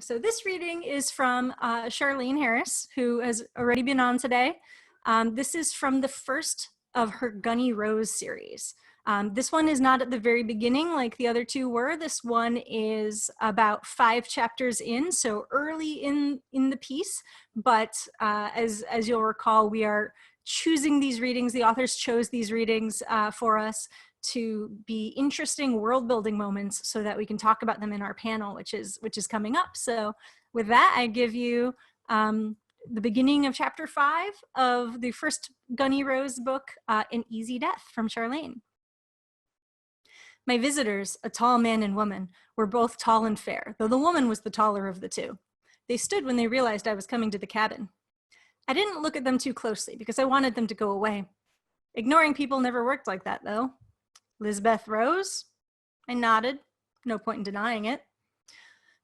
So this reading is from Charlaine Harris, who has already been on today. This is from the first of her Gunnie Rose series. This one is not at the very beginning like the other two were. This one is about 5 chapters in, so early in the piece. But as you'll recall, we are choosing these readings. The authors chose these readings for us to be interesting world building moments so that we can talk about them in our panel, which is coming up. So with that, I give you the beginning of chapter 5 of the first Gunnie Rose book, An Easy Death, from Charlaine. My visitors, a tall man and woman, were both tall and fair, though the woman was the taller of the two. They stood when they realized I was coming to the cabin. I didn't look at them too closely because I wanted them to go away. Ignoring people never worked like that, though. Lisbeth Rose? I nodded. No point in denying it.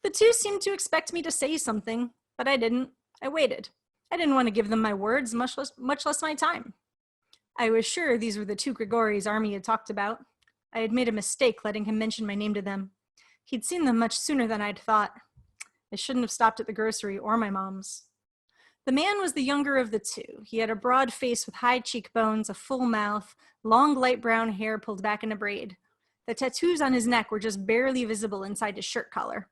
The two seemed to expect me to say something, but I didn't. I waited. I didn't want to give them my words, much less my time. I was sure these were the two Grigori's army had talked about. I had made a mistake letting him mention my name to them. He'd seen them much sooner than I'd thought. I shouldn't have stopped at the grocery or my mom's. The man was the younger of the two. He had a broad face with high cheekbones, a full mouth, long light brown hair pulled back in a braid. The tattoos on his neck were just barely visible inside his shirt collar.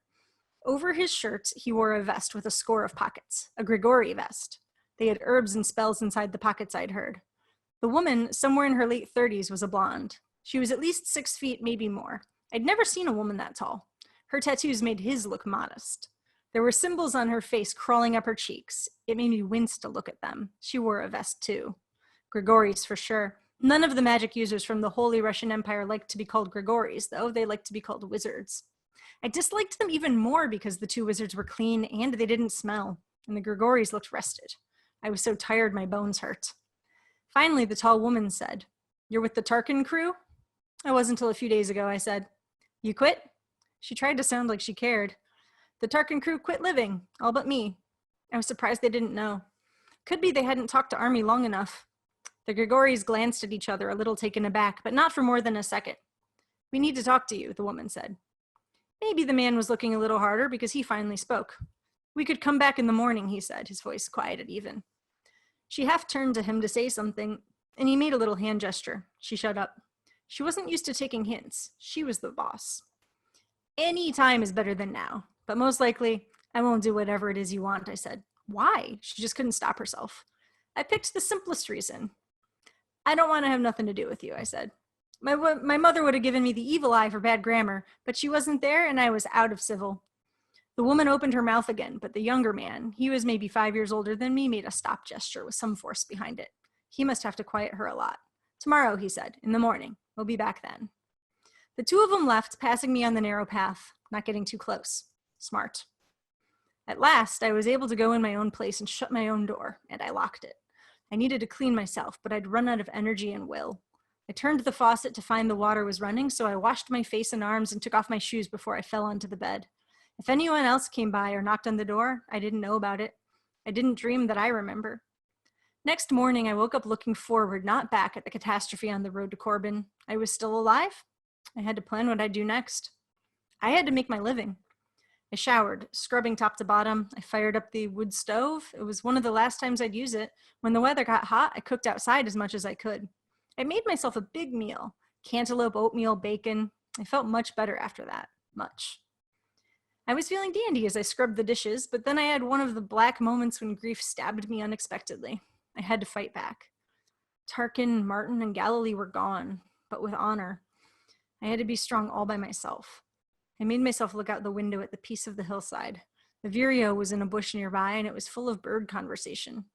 Over his shirt, he wore a vest with a score of pockets, a Grigori vest. They had herbs and spells inside the pockets, I'd heard. The woman, somewhere in her late 30s, was a blonde. She was at least 6 feet, maybe more. I'd never seen a woman that tall. Her tattoos made his look modest. There were symbols on her face crawling up her cheeks. It made me wince to look at them. She wore a vest too. Grigori's for sure. None of the magic users from the Holy Russian Empire liked to be called Grigori's, though. They liked to be called wizards. I disliked them even more because the two wizards were clean and they didn't smell, and the Grigori's looked rested. I was so tired my bones hurt. Finally, the tall woman said, "You're with the Tarkin crew?" "I was until a few days ago," I said. "You quit?" She tried to sound like she cared. "The Tarkin crew quit living, all but me." I was surprised they didn't know. Could be they hadn't talked to Army long enough. The Grigori's glanced at each other, a little taken aback, but not for more than a second. "We need to talk to you," the woman said. Maybe the man was looking a little harder because he finally spoke. "We could come back in the morning," he said, his voice quiet and even. She half turned to him to say something, and he made a little hand gesture. She shut up. She wasn't used to taking hints. She was the boss. "Any time is better than now, but most likely I won't do whatever it is you want," I said. "Why?" She just couldn't stop herself. "I picked the simplest reason." "I don't want to have nothing to do with you," I said. My mother would have given me the evil eye for bad grammar, but she wasn't there and I was out of civil. The woman opened her mouth again, but the younger man, he was maybe 5 years older than me, made a stop gesture with some force behind it. He must have to quiet her a lot. "Tomorrow," he said, "in the morning. We'll be back then." The two of them left, passing me on the narrow path, not getting too close. Smart. At last, I was able to go in my own place and shut my own door, and I locked it. I needed to clean myself, but I'd run out of energy and will. I turned the faucet to find the water was running, so I washed my face and arms and took off my shoes before I fell onto the bed. If anyone else came by or knocked on the door, I didn't know about it. I didn't dream that I remember. Next morning, I woke up looking forward, not back at the catastrophe on the road to Corbin. I was still alive. I had to plan what I'd do next. I had to make my living. I showered, scrubbing top to bottom. I fired up the wood stove. It was one of the last times I'd use it. When the weather got hot, I cooked outside as much as I could. I made myself a big meal, cantaloupe, oatmeal, bacon. I felt much better after that, much. I was feeling dandy as I scrubbed the dishes, but then I had one of the black moments when grief stabbed me unexpectedly. I had to fight back. Tarkin, Martin, and Galilee were gone, but with honor. I had to be strong all by myself. I made myself look out the window at the piece of the hillside. The vireo was in a bush nearby, and it was full of bird conversation.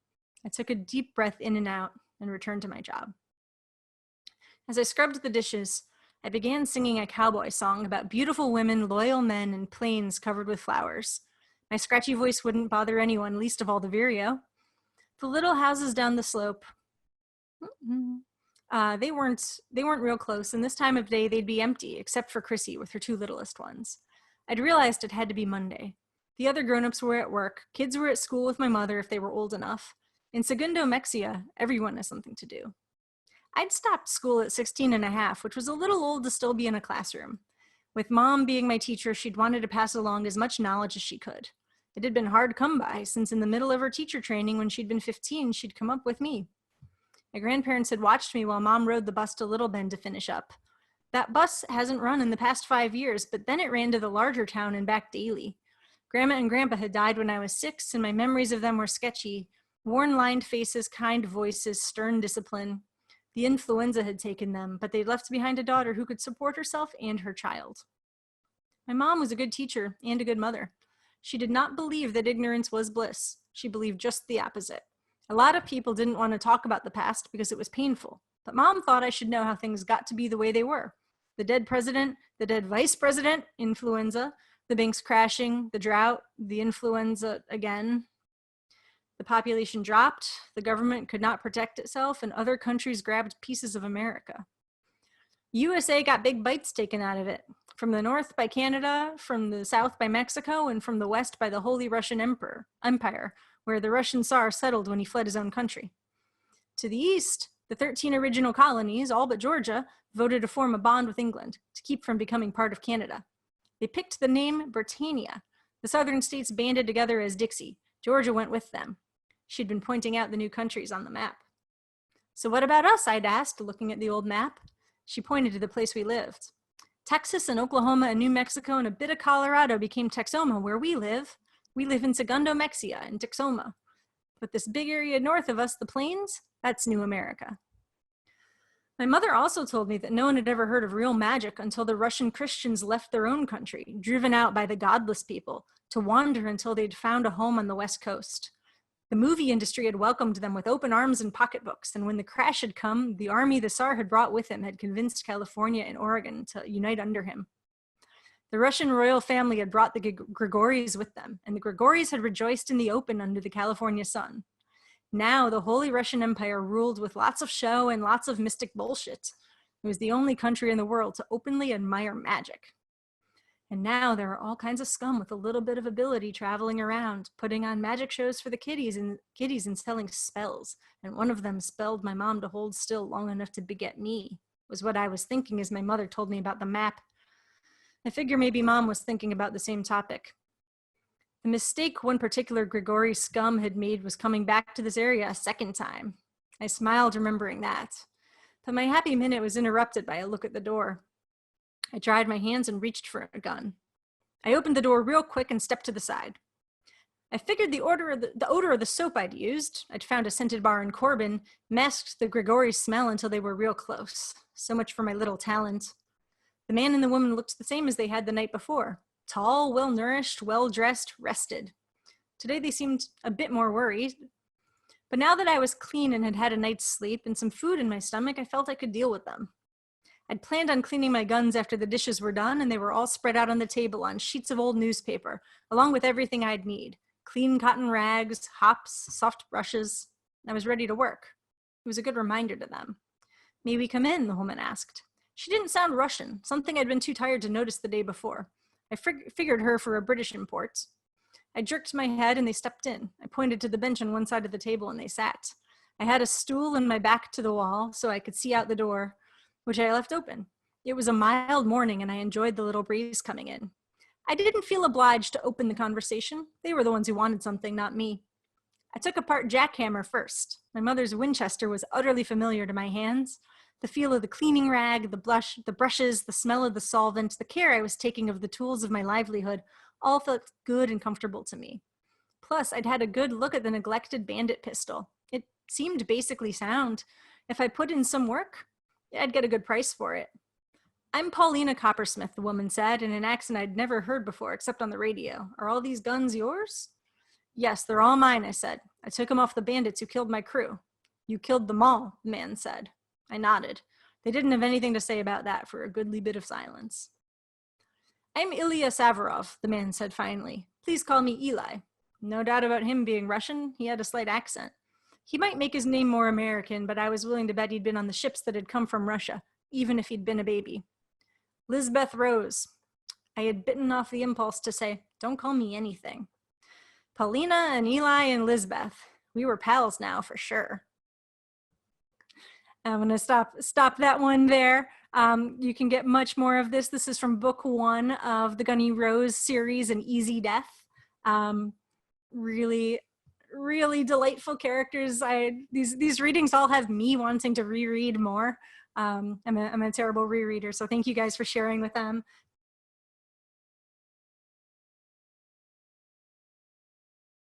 I took a deep breath in and out and returned to my job. As I scrubbed the dishes, I began singing a cowboy song about beautiful women, loyal men, and plains covered with flowers. My scratchy voice wouldn't bother anyone, least of all the vireo. The little houses down the slope, they weren't real close, and this time of day they'd be empty, except for Chrissy with her 2 littlest ones. I'd realized it had to be Monday. The other grown-ups were at work, kids were at school with my mother if they were old enough. In Segundo Mexia, everyone has something to do. I'd stopped school at 16 and a half, which was a little old to still be in a classroom. With Mom being my teacher, she'd wanted to pass along as much knowledge as she could. It had been hard to come by, since in the middle of her teacher training when she'd been 15, she'd come up with me. My grandparents had watched me while Mom rode the bus to Little Bend to finish up. That bus hasn't run in the past 5 years, but then it ran to the larger town and back daily. Grandma and Grandpa had died when I was 6, and my memories of them were sketchy. Worn, lined faces, kind voices, stern discipline. The influenza had taken them, but they'd left behind a daughter who could support herself and her child. My mom was a good teacher and a good mother. She did not believe that ignorance was bliss. She believed just the opposite. A lot of people didn't want to talk about the past because it was painful, but Mom thought I should know how things got to be the way they were. The dead president, the dead vice president, influenza, the banks crashing, the drought, the influenza again. The population dropped, the government could not protect itself, and other countries grabbed pieces of America. USA got big bites taken out of it, from the north by Canada, from the south by Mexico, and from the west by the Holy Russian Empire, where the Russian Tsar settled when he fled his own country. To the east, the 13 original colonies, all but Georgia, voted to form a bond with England to keep from becoming part of Canada. They picked the name Britannia. The southern states banded together as Dixie. Georgia went with them. She'd been pointing out the new countries on the map. So what about us? I'd asked, looking at the old map. She pointed to the place we lived. Texas and Oklahoma and New Mexico and a bit of Colorado became Texoma, where we live. We live in Segundo, Mexia, in Texoma. But this big area north of us, the plains, that's New America. My mother also told me that no one had ever heard of real magic until the Russian Christians left their own country, driven out by the godless people, to wander until they'd found a home on the West Coast. The movie industry had welcomed them with open arms and pocketbooks, and when the crash had come, the army the Tsar had brought with him had convinced California and Oregon to unite under him. The Russian royal family had brought the Grigories with them, and the Grigories had rejoiced in the open under the California sun. Now the Holy Russian Empire ruled with lots of show and lots of mystic bullshit. It was the only country in the world to openly admire magic. And now there are all kinds of scum with a little bit of ability traveling around, putting on magic shows for the kiddies and selling spells. And one of them spelled my mom to hold still long enough to beget me, was what I was thinking as my mother told me about the map. I figure maybe Mom was thinking about the same topic. The mistake one particular Grigori scum had made was coming back to this area a second time. I smiled, remembering that. But my happy minute was interrupted by a look at the door. I dried my hands and reached for a gun. I opened the door real quick and stepped to the side. I figured the odor of the soap I'd used, I'd found a scented bar in Corbin, masked the Grigori smell until they were real close. So much for my little talent. The man and the woman looked the same as they had the night before. Tall, well-nourished, well-dressed, rested. Today they seemed a bit more worried. But now that I was clean and had had a night's sleep and some food in my stomach, I felt I could deal with them. I'd planned on cleaning my guns after the dishes were done, and they were all spread out on the table on sheets of old newspaper, along with everything I'd need. Clean cotton rags, hops, soft brushes. I was ready to work. It was a good reminder to them. "May we come in?" the woman asked. She didn't sound Russian, something I'd been too tired to notice the day before. I figured her for a British import. I jerked my head and they stepped in. I pointed to the bench on one side of the table and they sat. I had a stool and my back to the wall so I could see out the door, which I left open. It was a mild morning and I enjoyed the little breeze coming in. I didn't feel obliged to open the conversation. They were the ones who wanted something, not me. I took apart jackhammer first. My mother's Winchester was utterly familiar to my hands. The feel of the cleaning rag, the brushes, the smell of the solvent, the care I was taking of the tools of my livelihood, all felt good and comfortable to me. Plus, I'd had a good look at the neglected bandit pistol. It seemed basically sound. If I put in some work, I'd get a good price for it. "I'm Paulina Coppersmith," the woman said, in an accent I'd never heard before except on the radio. "Are all these guns yours?" "Yes, they're all mine," I said. "I took them off the bandits who killed my crew." "You killed them all," the man said. I nodded. They didn't have anything to say about that for a goodly bit of silence. "I'm Ilya Savarov," the man said finally. "Please call me Eli." No doubt about him being Russian, he had a slight accent. He might make his name more American, but I was willing to bet he'd been on the ships that had come from Russia, even if he'd been a baby. "Lizbeth Rose." I had bitten off the impulse to say, "Don't call me anything." Paulina and Eli and Lizbeth. We were pals now, for sure. I'm going to stop that one there. You can get much more of this. This is from book 1 of the Gunnie Rose series, An Easy Death. Really, really delightful characters. These readings all have me wanting to reread more. I'm a terrible rereader, so thank you guys for sharing with them.